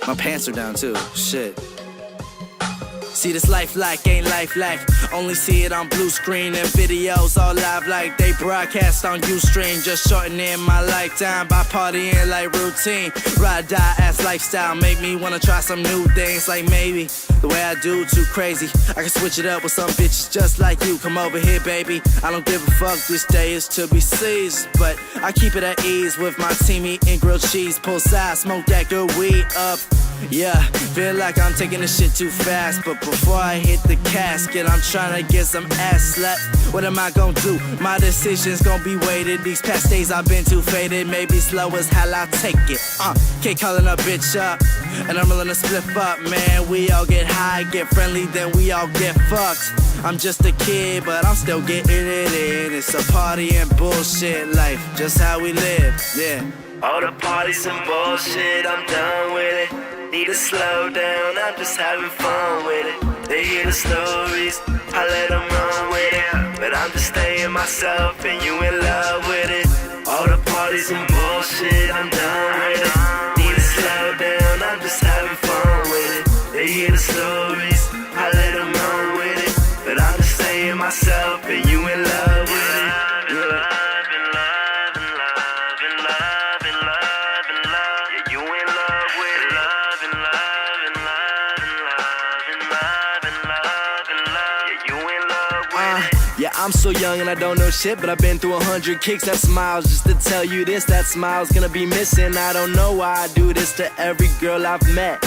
My pants are down too, shit. See this life like ain't life like. Only see it on blue screen and videos all live like they broadcast on Ustream. Just shortening my lifetime by partying like routine. Ride die ass lifestyle make me wanna try some new things. Like maybe the way I do too crazy. I can switch it up with some bitches just like you. Come over here baby, I don't give a fuck, this day is to be seized. But I keep it at ease with my team eating grilled cheese. Pull side, smoke that good weed up. Yeah, feel like I'm taking this shit too fast. But before I hit the casket, I'm trying to get some ass slapped. What am I gonna do? My decision's gonna be weighted. These past days I've been too faded. Maybe slow as hell, I'll take it. Can't calling a bitch up, and I'm willing to split up, man. We all get high, get friendly, then we all get fucked. I'm just a kid, but I'm still getting it in. It's a party and bullshit life, just how we live, yeah. All the parties and bullshit, I'm done with it. Need to slow down, I'm just having fun with it. They hear the stories, I let them run with it. But I'm just staying myself and you in love with it. All the parties and bullshit, I'm done with it. Need to slow down, I'm just having fun with it. They hear the stories, I let them run with it. But I'm just staying myself and you in love with it. Yeah, I'm so young and I don't know shit, but I've been through 100 kicks. That smiles just to tell you this, that smile's gonna be missing. I don't know why I do this to every girl I've met,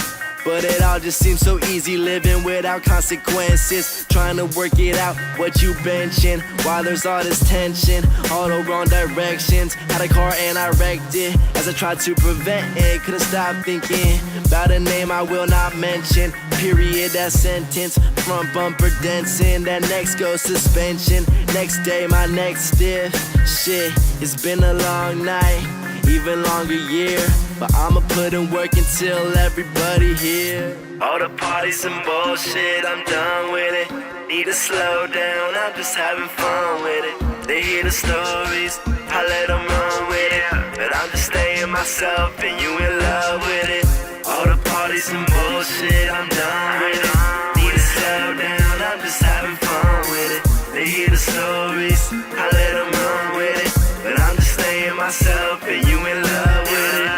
but it all just seems so easy living without consequences. Trying to work it out, what you benching, while there's all this tension. All the wrong directions, had a car and I wrecked it. As I tried to prevent it, couldn't stop thinking about a name I will not mention. Period, that sentence, front bumper dancing. That next goes suspension, next day my neck stiff. Shit, it's been a long night, even longer year, but I'ma put in work until everybody here. All the parties and bullshit, I'm done with it. Need to slow down, I'm just having fun with it. They hear the stories, I let them run with it. But I'm just staying myself and you in love with it. All the parties and bullshit, I'm done with it. Need to slow down, I'm just having fun with it. They hear the stories, I let them run with it. But I'm just staying myself and you in love with it.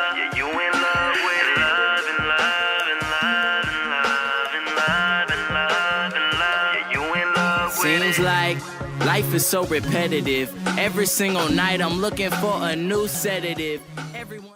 Yeah, you in love with it. Yeah, you in love with it. Seems like life is so repetitive. Every single night I'm looking for a new sedative. Everyone